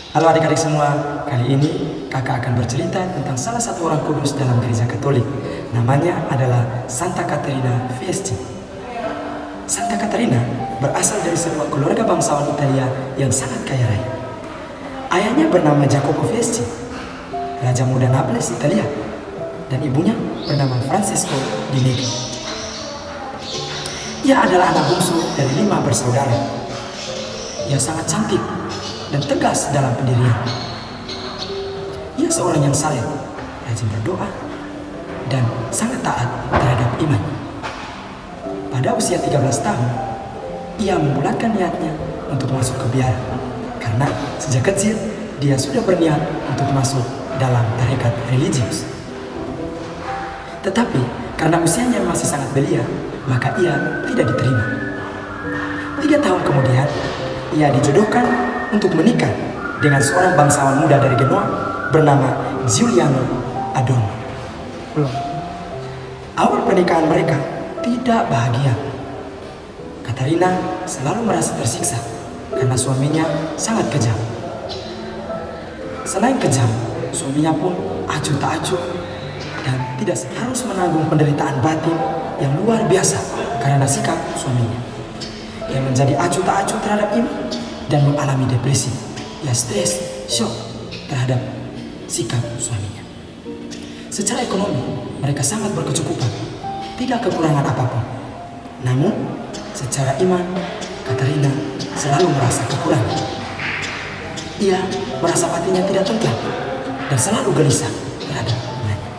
Halo adik-adik semua, kali ini kakak akan bercerita tentang salah satu orang kudus dalam gereja Katolik. Namanya adalah Santa Caterina Fieschi. Santa Caterina berasal dari sebuah keluarga bangsawan Italia yang sangat kaya raya. Ayahnya bernama Jacopo Fieschi, Raja Muda Naples, Italia, dan ibunya bernama Francesco di Negri. Ia adalah anak bungsu dari 5 bersaudara. Ia sangat cantik dan tegas dalam pendirian. Ia seorang yang saleh, rajin berdoa, dan sangat taat terhadap iman. Pada usia 13 tahun, ia membulatkan niatnya untuk masuk ke biara, karena sejak kecil dia sudah berniat untuk masuk dalam tarekat religius. Tetapi karena usianya masih sangat belia, maka ia tidak diterima. 3 tahun kemudian, ia dijodohkan untuk menikah dengan seorang bangsawan muda dari Genoa bernama Giuliano Adorno. Awal pernikahan mereka tidak bahagia. Caterina selalu merasa tersiksa karena suaminya sangat kejam. Selain kejam, suaminya pun acuh tak acuh dan tidak harus menanggung penderitaan batin yang luar biasa karena sikap suaminya. Ia menjadi acuh tak acuh terhadap iman dan mengalami depresi. Ia stres, shock terhadap sikap suaminya. Secara ekonomi, mereka sangat berkecukupan, tidak kekurangan apapun. Namun, secara iman, Caterina selalu merasa kekurangan. Ia merasa hatinya tidak tentram dan selalu gelisah terhadap imannya.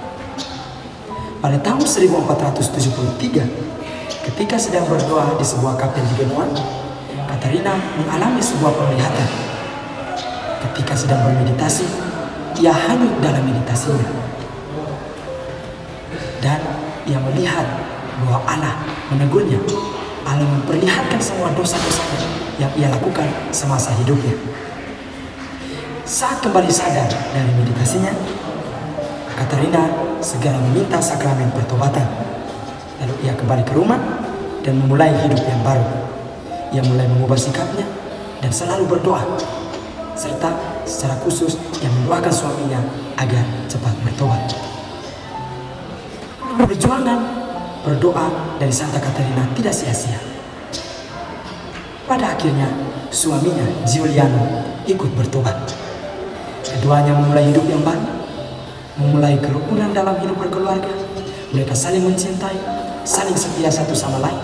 Pada tahun 1473, ketika sedang berdoa di sebuah kapel di Genoa, Caterina mengalami sebuah penglihatan. Ketika sedang bermeditasi, ia hanyut dalam meditasinya. Dan ia melihat bahwa Allah menegurnya. Allah memperlihatkan semua dosa-dosanya yang ia lakukan semasa hidupnya. Saat kembali sadar dari meditasinya, Caterina segera meminta sakramen pertobatan. Lalu ia kembali ke rumah dan memulai hidup yang baru. Ia mulai mengubah sikapnya dan selalu berdoa, serta secara khusus ia mendoakan suaminya agar cepat bertobat. Perjuangan berdoa dari Santa Caterina tidak sia-sia. Pada akhirnya suaminya Giuliano ikut bertobat. Keduanya memulai hidup yang baru, memulai kerukunan dalam hidup berkeluarga. Mereka saling mencintai, saling setia satu sama lain,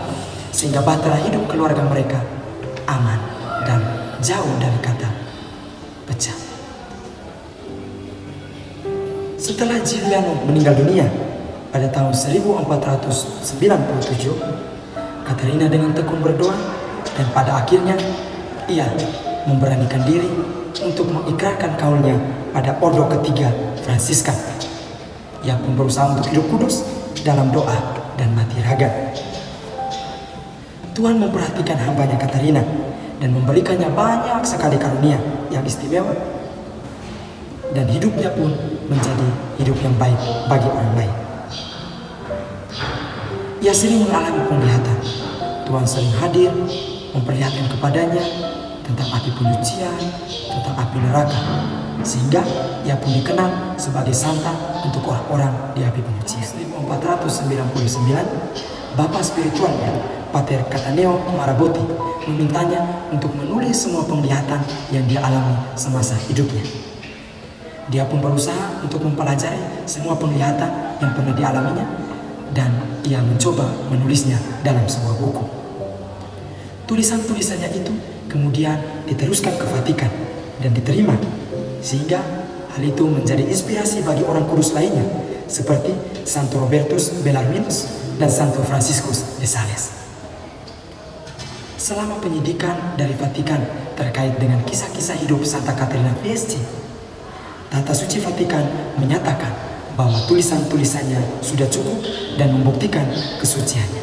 sehingga bahtera hidup keluarga mereka aman dan jauh dari kata pecah. Setelah Giuliano meninggal dunia pada tahun 1497, Caterina dengan tekun berdoa dan pada akhirnya ia memberanikan diri untuk mengikrarkan kaulnya pada ordo ketiga Fransiskan. Ia pun berusaha untuk hidup kudus dalam doa dan mati raga. Tuhan memperhatikan hambanya Caterina dan memberikannya banyak sekali karunia yang istimewa, dan hidupnya pun menjadi hidup yang baik bagi orang lain. Ia sering mengalami penglihatan. Tuhan sering hadir memperlihatkan kepadanya tentang api penyucian, tentang api neraka, sehingga ia pun dikenal sebagai santa untuk orang-orang di api penyucian. 1499, Bapak spiritualnya, Pater Cataneo Marabotti, memintanya untuk menulis semua penglihatan yang dia alami semasa hidupnya. Dia pun berusaha untuk mempelajari semua penglihatan yang pernah dialaminya, dan ia mencoba menulisnya dalam sebuah buku. Tulisan-tulisannya itu kemudian diteruskan ke Vatikan dan diterima, sehingga hal itu menjadi inspirasi bagi orang kudus lainnya seperti Santo Robertus Bellarminus dan Santo Franciscus de Sales. Selama penyidikan dari Vatikan terkait dengan kisah-kisah hidup Santa Caterina Fieschi, Tata Suci Vatikan menyatakan bahwa tulisan-tulisannya sudah cukup dan membuktikan kesuciannya.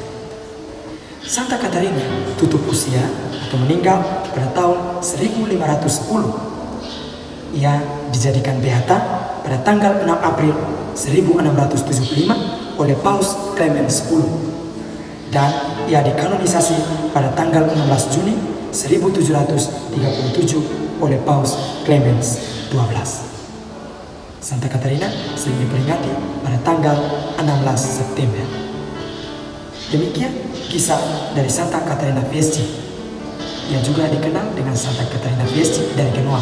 Santa Caterina tutup usia atau meninggal pada tahun 1510. Ia dijadikan beata pada tanggal 6 April 1675 oleh Paus Clemens X, dan ia dikanonisasi pada tanggal 16 Juni 1737 oleh Paus Clemens XII. Santa Katarina sering diperingati pada tanggal 16 September. Demikian kisah dari Santa Katarina Fieschi. Ia juga dikenal dengan Santa Katarina Fieschi dari Genoa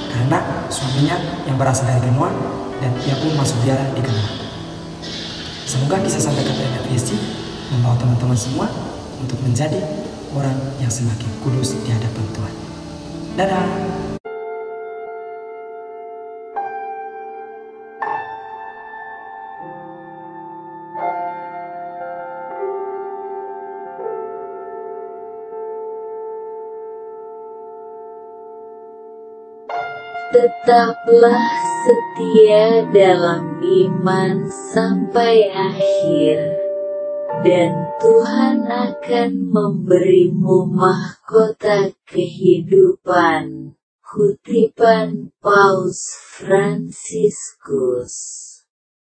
karena suaminya yang berasal dari Genoa dan ia pun masuk ziarah di Genoa. Semoga kisah Santa Katarina Fieschi membawa teman-teman semua untuk menjadi orang yang semakin kudus di hadapan Tuhan. Dadah! Tetaplah setia dalam iman sampai akhir, dan Tuhan akan memberimu mahkota kehidupan. Kutipan Paus Fransiskus.